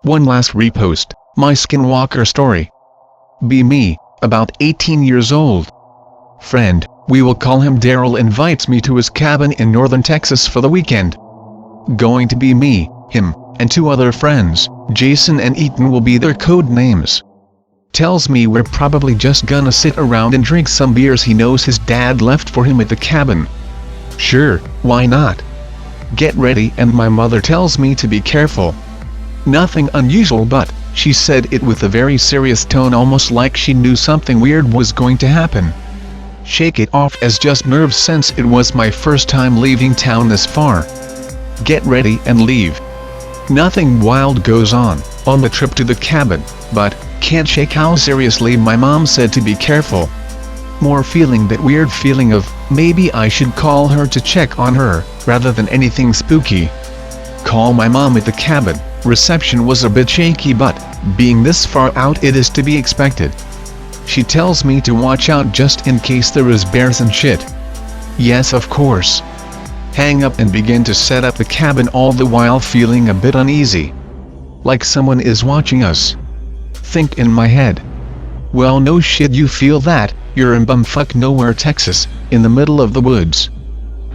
One last repost, my skinwalker story. Be me, about 18 years old. Friend, we will call him Daryl, invites me to his cabin in northern Texas for the weekend. Going to be me, him, and two other friends, Jason and Ethan will be their code names. Tells me we're probably just gonna sit around and drink some beers he knows his dad left for him at the cabin. Sure, why not? Get ready, and my mother tells me to be careful. Nothing unusual, but she said it with a very serious tone, almost like she knew something weird was going to happen. Shake it off as just nerves, since it was my first time leaving town this far. Get ready and leave. Nothing wild goes on the trip to the cabin, but can't shake how seriously my mom said to be careful. More feeling that weird feeling of maybe I should call her to check on her, rather than anything spooky. Call my mom at the cabin. Reception was a bit shaky, but being this far out it is to be expected. She tells me to watch out just in case there is bears and shit. Yes, of course. Hang up and begin to set up the cabin, all the while feeling a bit uneasy. Like someone is watching us. Think in my head. Well, no shit, you feel that, you're in bumfuck nowhere, Texas, in the middle of the woods.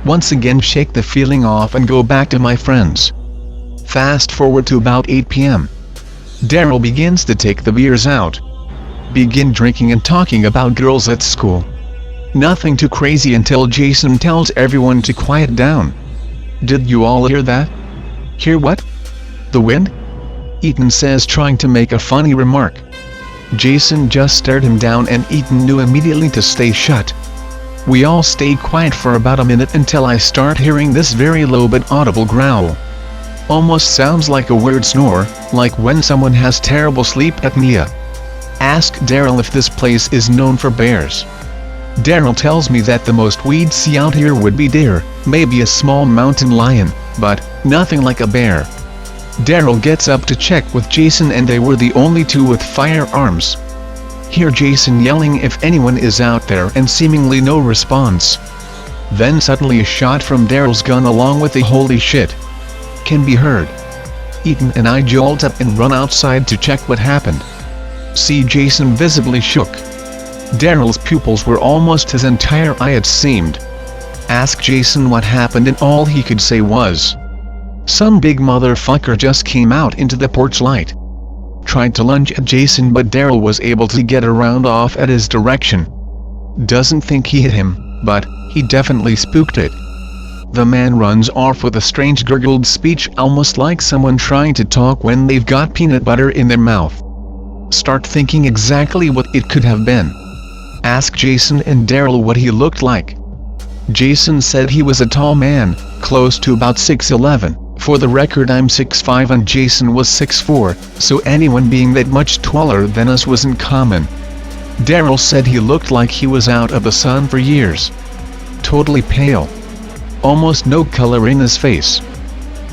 Once again shake the feeling off and go back to my friends. Fast forward to about 8 p.m. Daryl begins to take the beers out. Begin drinking and talking about girls at school. Nothing too crazy until Jason tells everyone to quiet down. Did you all hear that? Hear what? The wind? Ethan says, trying to make a funny remark. Jason just stared him down, and Ethan knew immediately to stay shut. We all stay quiet for about a minute until I start hearing this very low but audible growl. Almost sounds like a weird snore, like when someone has terrible sleep apnea. Ask Daryl if this place is known for bears. Daryl tells me that the most we'd see out here would be deer, maybe a small mountain lion, but nothing like a bear. Daryl gets up to check with Jason, and they were the only two with firearms. Hear Jason yelling if anyone is out there, and seemingly no response. Then suddenly a shot from Daryl's gun along with a holy shit can be heard. Ethan and I jolt up and run outside to check what happened. See Jason visibly shook. Daryl's pupils were almost his entire eye, it seemed. Ask Jason what happened, and all he could say was, "Some big motherfucker just came out into the porch light." Tried to lunge at Jason, but Daryl was able to get around off at his direction. Doesn't think he hit him, but he definitely spooked it. The man runs off with a strange gurgled speech, almost like someone trying to talk when they've got peanut butter in their mouth. Start thinking exactly what it could have been. Ask Jason and Daryl what he looked like. Jason said he was a tall man, close to about 6'11". For the record, I'm 6'5" and Jason was 6'4", so anyone being that much taller than us wasn't common. Daryl said he looked like he was out of the sun for years. Totally pale. Almost no color in his face.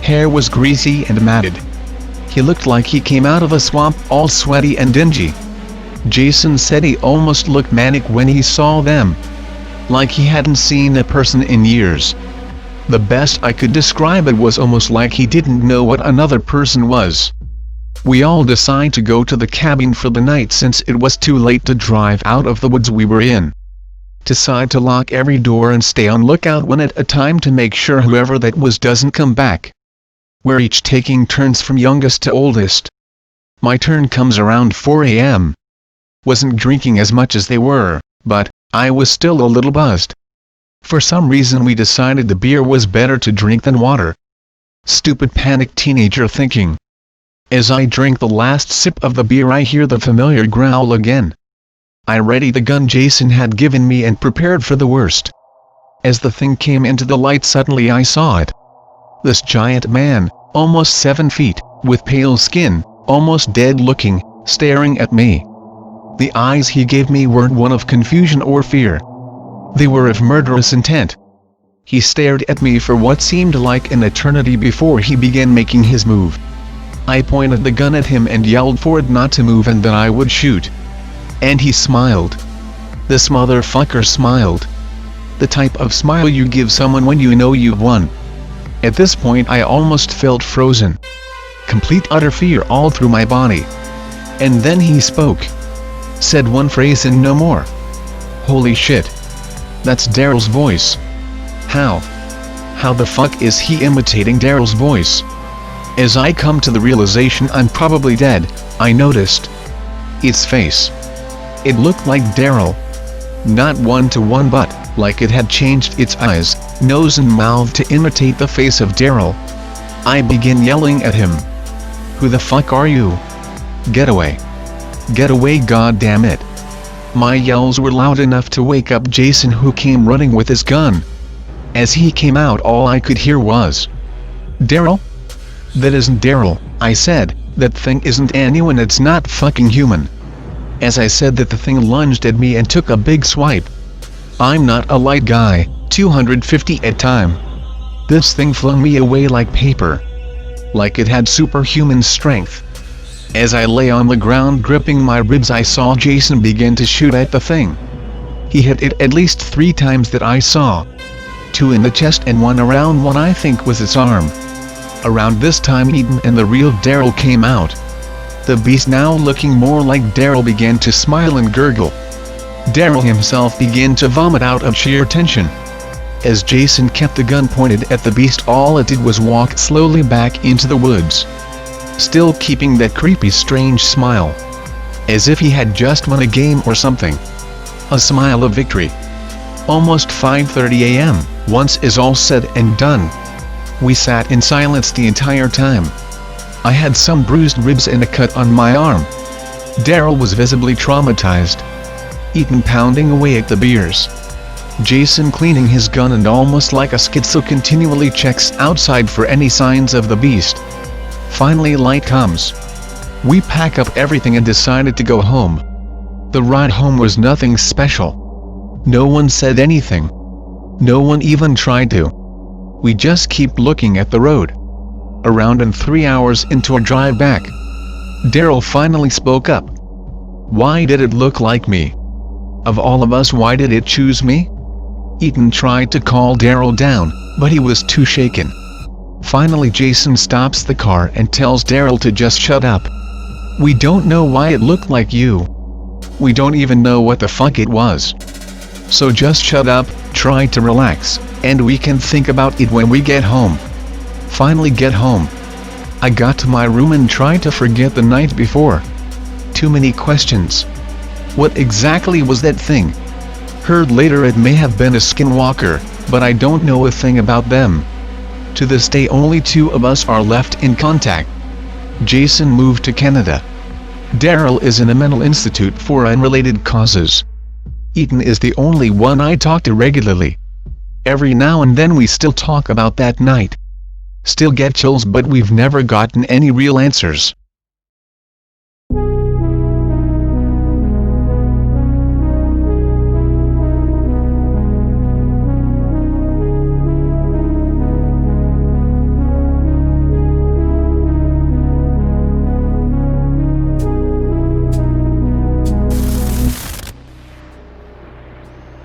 Hair was greasy and matted. He looked like he came out of a swamp, all sweaty and dingy. Jason said he almost looked manic when he saw them. Like he hadn't seen a person in years. The best I could describe it was almost like he didn't know what another person was. We all decide to go to the cabin for the night since it was too late to drive out of the woods we were in. Decide to lock every door and stay on lookout one at a time to make sure whoever that was doesn't come back. We're each taking turns from youngest to oldest. My turn comes around 4 a.m. Wasn't drinking as much as they were, but I was still a little buzzed. For some reason we decided the beer was better to drink than water. Stupid panic teenager thinking. As I drink the last sip of the beer, I hear the familiar growl again. I readied the gun Jason had given me and prepared for the worst. As the thing came into the light, suddenly I saw it. This giant man, almost 7 feet, with pale skin, almost dead looking, staring at me. The eyes he gave me weren't one of confusion or fear. They were of murderous intent. He stared at me for what seemed like an eternity before he began making his move. I pointed the gun at him and yelled for it not to move and that I would shoot. And he smiled. This motherfucker smiled. The type of smile you give someone when you know you've won. At this point I almost felt frozen. complete utter fear all through my body. And then he spoke. Said one phrase and no more. Holy shit. That's Daryl's voice. How? How the fuck is he imitating Daryl's voice? As I come to the realization I'm probably dead, I noticed its face. It looked like Daryl. Not one-to-one but, like it had changed its eyes, nose and mouth to imitate the face of Daryl. I began yelling at him. Who the fuck are you? Get away. Get away, goddammit. My yells were loud enough to wake up Jason, who came running with his gun. As he came out, all I could hear was, Daryl? That isn't Daryl, I said. That thing isn't anyone, it's not fucking human. As I said that, the thing lunged at me and took a big swipe. I'm not a light guy, 250 at time. This thing flung me away like paper. Like it had superhuman strength. As I lay on the ground gripping my ribs, I saw Jason begin to shoot at the thing. He hit it at least 3 times that I saw. 2 in the chest and 1 around what I think was its arm. Around this time Ethan and the real Daryl came out. The beast, now looking more like Daryl, began to smile and gurgle. Daryl himself began to vomit out of sheer tension. As Jason kept the gun pointed at the beast, all it did was walk slowly back into the woods. Still keeping that creepy strange smile. As if he had just won a game or something. A smile of victory. Almost 5:30 a.m., once is all said and done. We sat in silence the entire time. I had some bruised ribs and a cut on my arm. Daryl was visibly traumatized. Ethan pounding away at the beers. Jason cleaning his gun and almost like a schizo continually checks outside for any signs of the beast. Finally light comes. We pack up everything and decided to go home. The ride home was nothing special. No one said anything. No one even tried to. We just keep looking at the road. Around and 3 hours into our drive back, Daryl finally spoke up. Why did it look like me? Of all of us, why did it choose me? Ethan tried to calm Daryl down, but he was too shaken. Finally Jason stops the car and tells Daryl to just shut up. We don't know why it looked like you. We don't even know what the fuck it was. So just shut up, try to relax, and we can think about it when we get home. Finally get home. I got to my room and tried to forget the night before. Too many questions. What exactly was that thing? Heard later it may have been a skinwalker, but I don't know a thing about them. To this day only 2 of us are left in contact. Jason moved to Canada. Daryl is in a mental institute for unrelated causes. Ethan is the only one I talk to regularly. Every now and then we still talk about that night. Still get chills, but we've never gotten any real answers.